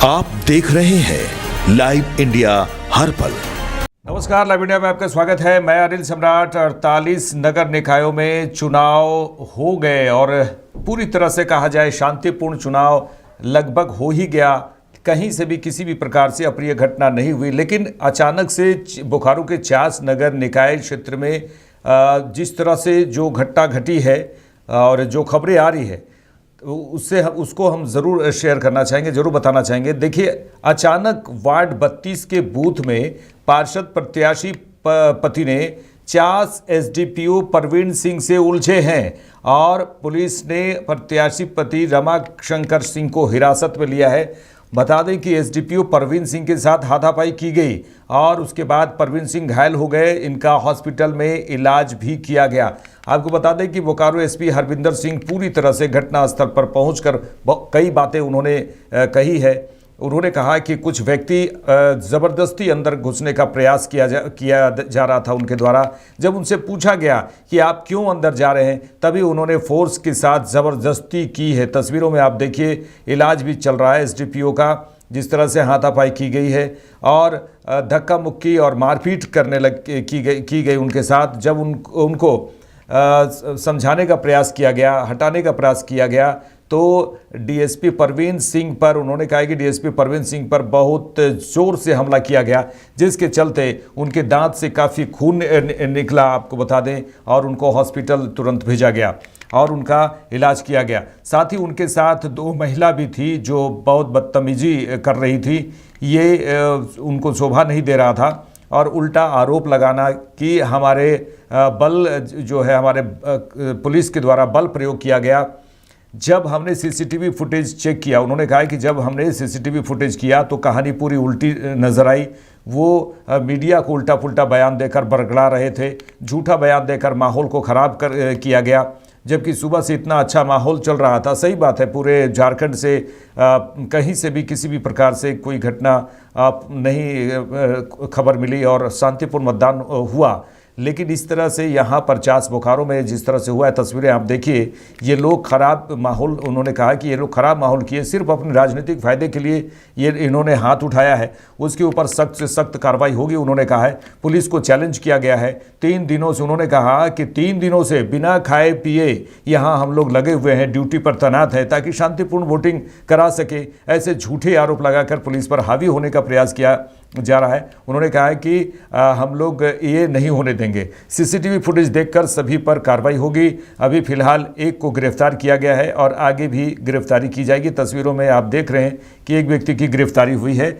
आप देख रहे हैं लाइव इंडिया हर पल। नमस्कार, लाइव इंडिया में आपका स्वागत है। मैं अनिल सम्राट। 48 नगर निकायों में चुनाव हो गए और पूरी तरह से कहा जाए शांतिपूर्ण चुनाव लगभग हो ही गया। कहीं से भी किसी भी प्रकार से अप्रिय घटना नहीं हुई, लेकिन अचानक से बोकारो के चास नगर निकाय क्षेत्र में जिस तरह से जो घटना घटी है और जो खबरें आ रही है उसको हम ज़रूर शेयर करना चाहेंगे, ज़रूर बताना चाहेंगे। देखिए, अचानक वार्ड 32 के बूथ में पार्षद प्रत्याशी पति ने चास एसडीपीओ परवीन सिंह से उलझे हैं और पुलिस ने प्रत्याशी पति रमाशंकर सिंह को हिरासत में लिया है। बता दें कि एसडीपीओ परवीन सिंह के साथ हाथापाई की गई और उसके बाद परवीन सिंह घायल हो गए। इनका हॉस्पिटल में इलाज भी किया गया। आपको बता दें कि बोकारो एसपी हरविंदर सिंह पूरी तरह से घटनास्थल पर पहुंचकर कई बातें उन्होंने कही है। उन्होंने कहा कि कुछ व्यक्ति ज़बरदस्ती अंदर घुसने का प्रयास किया जा रहा था उनके द्वारा। जब उनसे पूछा गया कि आप क्यों अंदर जा रहे हैं, तभी उन्होंने फोर्स के साथ ज़बरदस्ती की है। तस्वीरों में आप देखिए, इलाज भी चल रहा है एसडीपीओ का, जिस तरह से हाथापाई की गई है और धक्का मुक्की और मारपीट करने की गई उनके साथ। जब उनको समझाने का प्रयास किया गया, हटाने का प्रयास किया गया, तो डीएसपी परवीन सिंह पर उन्होंने कहा कि डीएसपी परवीन सिंह पर बहुत ज़ोर से हमला किया गया, जिसके चलते उनके दांत से काफ़ी खून निकला, आपको बता दें, और उनको हॉस्पिटल तुरंत भेजा गया और उनका इलाज किया गया। साथ ही उनके साथ 2 महिला भी थी जो बहुत बदतमीजी कर रही थी। ये उनको शोभा नहीं दे रहा था और उल्टा आरोप लगाना कि हमारे बल जो है, हमारे पुलिस के द्वारा बल प्रयोग किया गया। जब हमने सीसीटीवी फुटेज चेक किया, उन्होंने कहा कि जब हमने सीसीटीवी फुटेज किया तो कहानी पूरी उल्टी नज़र आई। वो मीडिया को उल्टा पुल्टा बयान देकर बरगला रहे थे, झूठा बयान देकर माहौल को ख़राब किया गया, जबकि सुबह से इतना अच्छा माहौल चल रहा था। सही बात है, पूरे झारखंड से कहीं से भी किसी भी प्रकार से कोई घटना नहीं खबर मिली और शांतिपूर्ण मतदान हुआ। लेकिन इस तरह से यहाँ पर चास बोकारो में जिस तरह से हुआ है, तस्वीरें आप देखिए। ये लोग ख़राब माहौल, उन्होंने कहा कि ये लोग ख़राब माहौल किए, सिर्फ अपने राजनीतिक फ़ायदे के लिए ये इन्होंने हाथ उठाया है। उसके ऊपर सख्त से सख्त कार्रवाई होगी, उन्होंने कहा है। पुलिस को चैलेंज किया गया है। 3 दिनों से उन्होंने कहा कि 3 दिनों से बिना खाए पिए यहाँ हम लोग लगे हुए हैं, ड्यूटी पर तैनात है, ताकि शांतिपूर्ण वोटिंग करा सके। ऐसे झूठे आरोप लगाकर पुलिस पर हावी होने का प्रयास किया जा रहा है। उन्होंने कहा है कि हम लोग ये नहीं होने देंगे। सीसीटीवी फुटेज देखकर सभी पर कार्रवाई होगी। अभी फिलहाल एक को गिरफ्तार किया गया है और आगे भी गिरफ्तारी की जाएगी। तस्वीरों में आप देख रहे हैं कि एक व्यक्ति की गिरफ्तारी हुई है।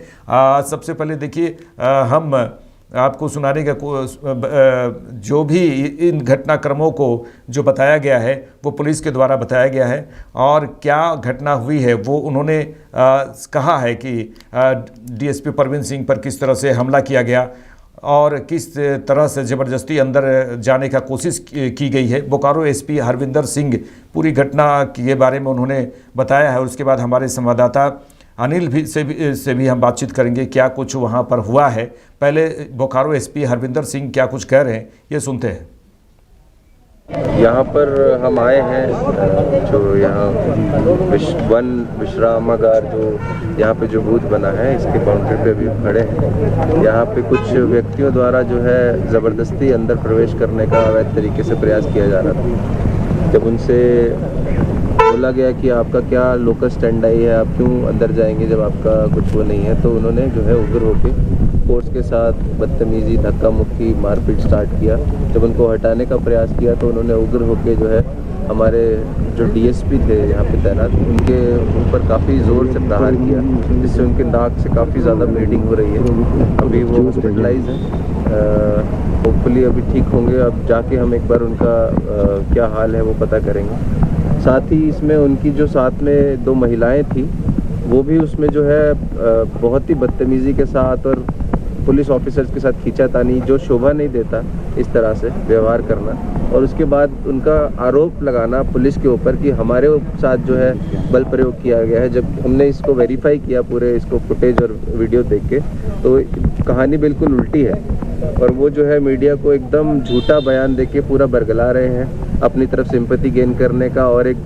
सबसे पहले देखिए, हम आपको सुनाने का जो भी इन घटनाक्रमों को जो बताया गया है वो पुलिस के द्वारा बताया गया है और क्या घटना हुई है वो उन्होंने कहा है कि डीएसपी परवीन सिंह पर किस तरह से हमला किया गया और किस तरह से ज़बरदस्ती अंदर जाने का कोशिश की गई है। बोकारो एसपी हरविंदर सिंह पूरी घटना के बारे में उन्होंने बताया है। और उसके बाद हमारे संवाददाता अनिल से भी हम बातचीत करेंगे क्या कुछ वहाँ पर हुआ है। पहले बोकारो एसपी हरविंदर सिंह क्या कुछ कह रहे हैं, ये सुनते हैं। यहाँ पर हम आए हैं, जो यहाँ वन विश्रामागार जो यहाँ पे जो बूथ बना है, इसके बाउंड्री पे अभी खड़े हैं। यहाँ पे कुछ व्यक्तियों द्वारा जो है ज़बरदस्ती अंदर प्रवेश करने का अवैध तरीके से प्रयास किया जा रहा था। जब उनसे बोला गया कि आपका क्या लोकल स्टैंड आई है, आप क्यों अंदर जाएंगे जब आपका कुछ वो नहीं है, तो उन्होंने जो है उग्र होके फोर्स के साथ बदतमीजी, धक्का मुक्की, मारपीट स्टार्ट किया। जब उनको हटाने का प्रयास किया तो उन्होंने उग्र होके जो है हमारे जो डीएसपी थे यहाँ पे तैनात, उनके ऊपर काफ़ी ज़ोर से प्रहार किया, जिससे उनके नाक से काफ़ी ज़्यादा ब्लीडिंग हो रही है। अभी वो हॉस्पिटलाइज है, होपफुली अभी ठीक होंगे। अब जाके हम एक बार उनका क्या हाल है वो पता करेंगे। साथ ही इसमें उनकी जो साथ में 2 महिलाएं थी, वो भी उसमें जो है बहुत ही बदतमीज़ी के साथ और पुलिस ऑफिसर्स के साथ खींचातानी, जो शोभा नहीं देता इस तरह से व्यवहार करना। और उसके बाद उनका आरोप लगाना पुलिस के ऊपर कि हमारे साथ जो है बल प्रयोग किया गया है। जब हमने इसको वेरीफाई किया, पूरे इसको फुटेज और वीडियो देख के, तो कहानी बिल्कुल उल्टी है और वो जो है मीडिया को एकदम झूठा बयान देके पूरा बरगला रहे हैं, अपनी तरफ सिंपैथी गेन करने का और एक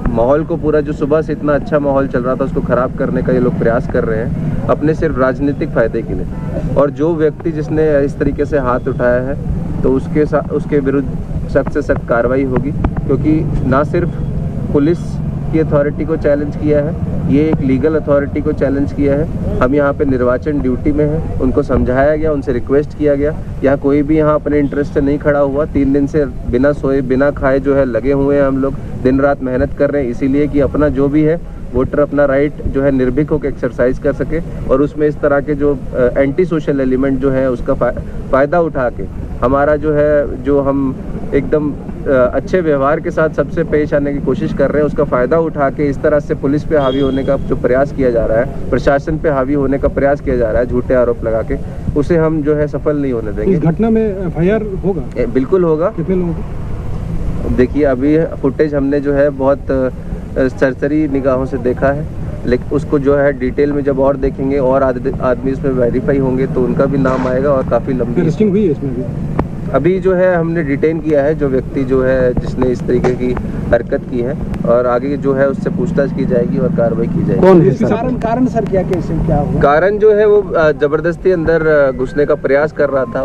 माहौल को पूरा, जो सुबह से इतना अच्छा माहौल चल रहा था, उसको खराब करने का ये लोग प्रयास कर रहे हैं अपने सिर्फ राजनीतिक फायदे के लिए। और जो व्यक्ति जिसने इस तरीके से हाथ उठाया है तो उसके विरुद्ध सख्त से सख्त कार्रवाई होगी, क्योंकि ना सिर्फ पुलिस की अथॉरिटी को चैलेंज किया है, ये एक लीगल अथॉरिटी को चैलेंज किया है। हम यहाँ पे निर्वाचन ड्यूटी में हैं, उनको समझाया गया, उनसे रिक्वेस्ट किया गया। यहाँ कोई भी यहाँ अपने इंटरेस्ट से नहीं खड़ा हुआ। 3 दिन से बिना सोए बिना खाए जो है लगे हुए हैं हम लोग, दिन रात मेहनत कर रहे हैं, इसीलिए कि अपना जो भी है वोटर अपना राइट जो है निर्भीक होकर एक्सरसाइज कर सके। और उसमें इस तरह के जो एंटी सोशल एलिमेंट जो है उसका फ़ायदा उठा के हमारा जो है, जो हम एकदम अच्छे व्यवहार के साथ सबसे पेश आने की कोशिश कर रहे हैं, उसका फ़ायदा उठा के इस तरह से पुलिस पे हावी होने का जो प्रयास किया जा रहा है, प्रशासन पे हावी होने का प्रयास किया जा रहा है झूठे आरोप लगा के, उसे हम जो है सफल नहीं होने देंगे। इस घटना में एफआईआर होगा? बिल्कुल होगा। कितने लोगों? देखिए, अभी फुटेज हमने जो है बहुत सरसरी निगाहों से देखा है, लेकिन उसको जो है डिटेल में जब और देखेंगे और आदमी इसमें वेरीफाई होंगे तो उनका भी नाम आएगा। और काफ़ी लंबी अरेस्टिंग हुई है इसमें भी? अभी जो है हमने डिटेन किया है जो व्यक्ति जो है जिसने इस तरीके की हरकत की है, और आगे जो है उससे पूछताछ की जाएगी और कार्रवाई की जाएगी। कौन है? कारण सर क्या, कैसे क्या हुआ? कारण जो है वो जबरदस्ती अंदर घुसने का प्रयास कर रहा था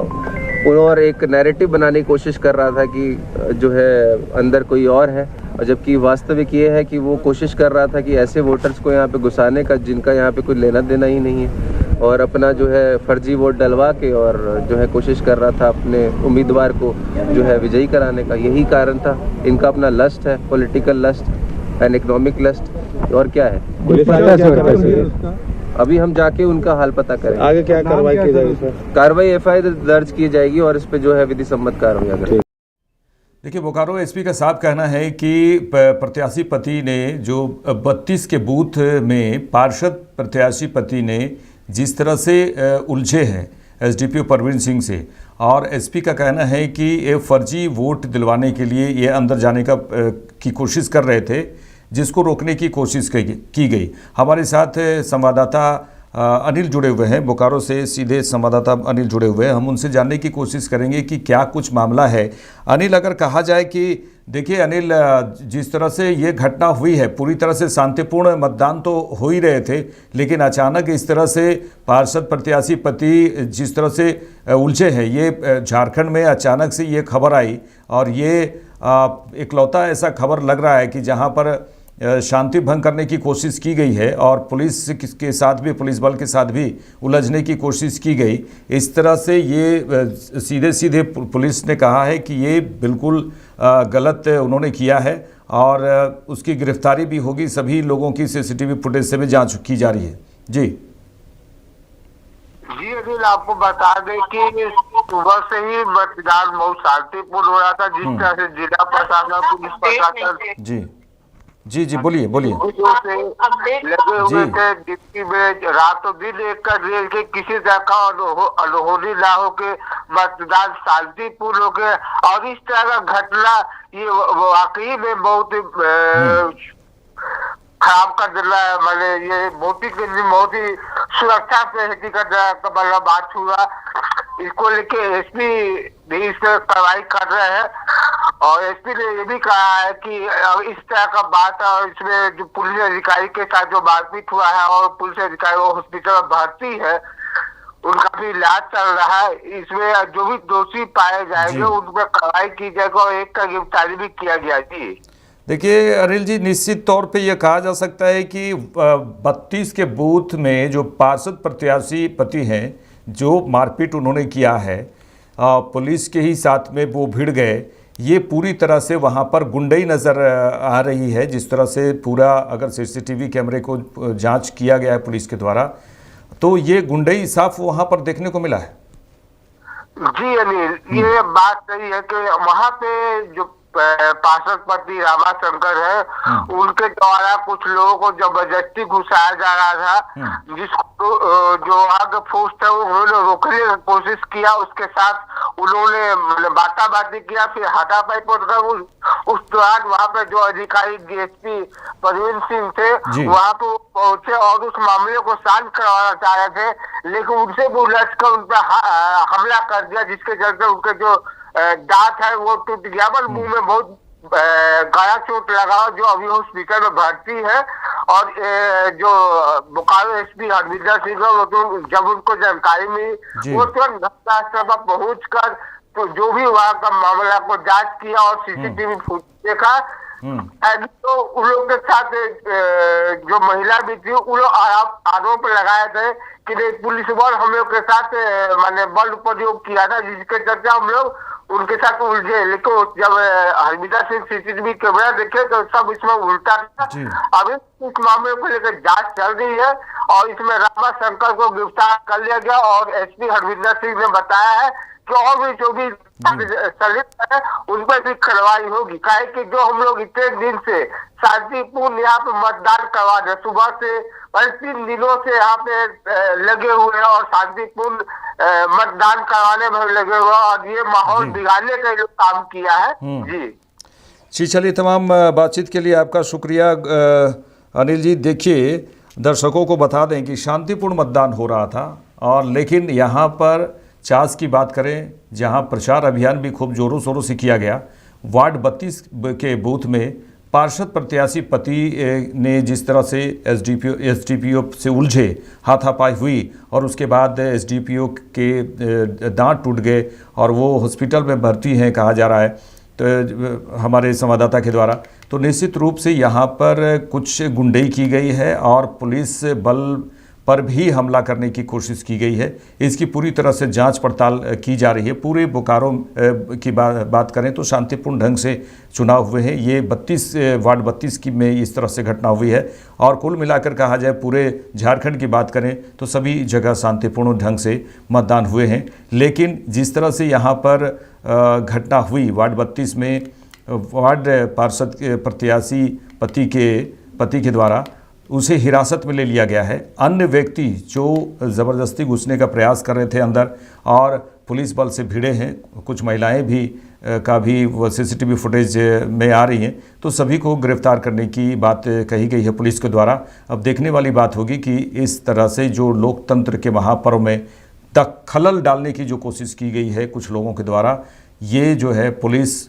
और एक नैरेटिव बनाने की कोशिश कर रहा था कि जो है अंदर कोई और है, और जबकि वास्तविक ये है कि वो कोशिश कर रहा था कि ऐसे वोटर्स को यहाँ पे घुसाने का जिनका यहाँ पे कोई लेना देना ही नहीं है, और अपना जो है फर्जी वोट डलवा के और जो है कोशिश कर रहा था अपने उम्मीदवार को जो है विजयी कराने का। यही कारण था। इनका अपना लस्ट है, political lust and economic lust, और क्या है। अभी हम जाके उनका हाल पता करें। आगे क्या कार्रवाई की जाएगी सर? कार्रवाई एफआईआर दर्ज की जाएगी और इस पे जो है विधि सम्मत कार्रवाई अगर। देखिए, बोकारो एसपी का साफ कहना है कि प्रत्याशी पति ने जो 32 के बूथ में पार्षद प्रत्याशी पति ने जिस तरह से उलझे हैं एसडीपीओ परवीन सिंह से, और एसपी का कहना है कि ये फर्जी वोट दिलवाने के लिए ये अंदर जाने की कोशिश कर रहे थे, जिसको रोकने की कोशिश की गई। हमारे साथ संवाददाता अनिल जुड़े हुए हैं, बोकारो से सीधे संवाददाता अनिल जुड़े हुए हैं। हम उनसे जानने की कोशिश करेंगे कि क्या कुछ मामला है। अनिल, अगर कहा जाए कि देखिए अनिल, जिस तरह से ये घटना हुई है, पूरी तरह से शांतिपूर्ण मतदान तो हो ही रहे थे, लेकिन अचानक इस तरह से पार्षद प्रत्याशी पति जिस तरह से उलझे हैं, ये झारखंड में अचानक से ये खबर आई, और ये इकलौता ऐसा खबर लग रहा है कि जहाँ पर शांति भंग करने की कोशिश की गई है और पुलिस के साथ भी, पुलिस बल के साथ भी उलझने की कोशिश की गई। इस तरह से ये सीधे सीधे पुलिस ने कहा है कि ये बिल्कुल गलत उन्होंने किया है और उसकी गिरफ्तारी भी होगी। सभी लोगों की सीसीटीवी फुटेज से भी जांच की जा रही है। जी अनिल, आपको बता दें कि सुबह से ही मतदान बहुत शांतिपूर्ण हो रहा था, जिस तरह से जिला प्रशासन, पुलिस प्रशासन जी बोलिए लगे हुए थे ड्यूटी में, रातों दिन एक कर रहे कि किसी तरह का अनहोनी ना हो के मतदान शांतिपूर्ण हो के। और इस तरह का घटना ये वाकई में बहुत खराब कर देना है। मैंने ये मोदी के लिए बहुत ही सुरक्षा से मतलब बात हुआ, इसको लेके एसपी भी इस पर कार्रवाई कर रहे हैं। और एसपी ने ये भी कहा है कि इस तरह का बात है, और इसमें जो पुलिस अधिकारी के साथ जो मारपीट हुआ है और पुलिस अधिकारी वो हॉस्पिटल में भर्ती है, उनका भी इलाज चल रहा है। इसमें जो भी दोषी पाए जाएंगे उन पर कार्रवाई की जाएगी और एक का गिरफ्तारी भी किया गया। जी देखिए अनिल जी, निश्चित तौर पे यह कहा जा सकता है कि 32 के बूथ में जो पार्षद प्रत्याशी पति हैं, जो मारपीट उन्होंने किया है, पुलिस के ही साथ में वो भिड़ गए, ये पूरी तरह से वहाँ पर गुंडई नज़र आ रही है। जिस तरह से पूरा अगर सीसीटीवी कैमरे को जांच किया गया है पुलिस के द्वारा, तो ये गुंडई साफ वहाँ पर देखने को मिला है। जी अनिल, ये बात सही है कि वहाँ पे जो पार्षद पति रामाशंकर है, उनके द्वारा कुछ लोगों को जबरदस्ती घुसाया जा रहा था, जिसको जो आगे फोर्स थे उन्होंने रोकने की कोशिश किया। उसके साथ उन्होंने बाताबाती किया, फिर हाथापाई पड़कर उस दौरान वहाँ पे जो अधिकारी डीएसपी परवीन सिंह थे वहाँ पे पहुंचे और उस मामले को शांत करवाना चाह रहे थे, लेकिन उनसे भी उलझ कर उन पर हमला कर दिया, जिसके चलते उनके जो दांत है वो टूट गया, पर मुंह में बहुत गला चोट लगा जो अभी हॉस्पिटल में भर्ती है। और जो बोकारो एसपी हरविंदर सिंह वो तो जब उनको जानकारी मिली वो तुरंत घटनास्थल पर पहुंच कर तो जो भी वहाँ का मामला को जांच किया और सीसीटीवी फुटेज देखा। तो उन लोग के साथ जो महिला भी थी उन लोग आरोप लगाए थे कि नहीं पुलिस बल हम लोग के साथ माने बल प्रयोग किया था, जिसके चलते हम लोग उनके साथ उलझे। लेकिन जब हरविंदर सिंह सीसीटीवी कैमरा देखे तो सब इसमें उल्टा था। अभी इस मामले को लेकर जांच चल रही है और इसमें रामा शंकर को गिरफ्तार कर लिया गया और एसपी हरविंदर सिंह ने बताया है कि और भी जो भी संलिप्त है उन पर भी कार्रवाई होगी। काहे कि जो हम लोग इतने दिन से शांतिपूर्ण यहाँ पे मतदान करवा रहे, सुबह से 3 दिनों से यहाँ पे लगे हुए हैं और शांतिपूर्ण मतदान करवाने में लगे हुए और ये माहौल बिगाड़ने का जो काम किया है। जी चलिए, तमाम बातचीत के लिए आपका शुक्रिया अनिल जी। देखिए, दर्शकों को बता दें कि शांतिपूर्ण मतदान हो रहा था और लेकिन यहाँ पर चास की बात करें जहाँ प्रचार अभियान भी खूब जोरों शोरों से किया गया। वार्ड 32 के बूथ में पार्षद प्रत्याशी पति ने जिस तरह से एसडीपीओ से उलझे, हाथापाई हुई और उसके बाद एसडीपीओ के दांत टूट गए और वो हॉस्पिटल में भर्ती हैं कहा जा रहा है तो हमारे संवाददाता के द्वारा। तो निश्चित रूप से यहाँ पर कुछ गुंडई की गई है और पुलिस बल पर भी हमला करने की कोशिश की गई है। इसकी पूरी तरह से जांच पड़ताल की जा रही है। पूरे बोकारो की बात करें तो शांतिपूर्ण ढंग से चुनाव हुए हैं। ये वार्ड 32 की में इस तरह से घटना हुई है और कुल मिलाकर कहा जाए पूरे झारखंड की बात करें तो सभी जगह शांतिपूर्ण ढंग से मतदान हुए हैं। लेकिन जिस तरह से यहाँ पर घटना हुई वार्ड 32 में, वार्ड पार्षद प्रत्याशी पति के द्वारा उसे हिरासत में ले लिया गया है। अन्य व्यक्ति जो ज़बरदस्ती घुसने का प्रयास कर रहे थे अंदर और पुलिस बल से भिड़े हैं, कुछ महिलाएं भी का भी वो सीसीटीवी फुटेज में आ रही हैं, तो सभी को गिरफ्तार करने की बात कही गई है पुलिस के द्वारा। अब देखने वाली बात होगी कि इस तरह से जो लोकतंत्र के महापर्व में खलल डालने की जो कोशिश की गई है कुछ लोगों के द्वारा, ये जो है पुलिस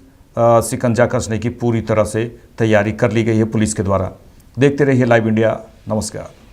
शिकंजा कसने की पूरी तरह से तैयारी कर ली गई है पुलिस के द्वारा। देखते रहिए लाइव इंडिया। नमस्कार।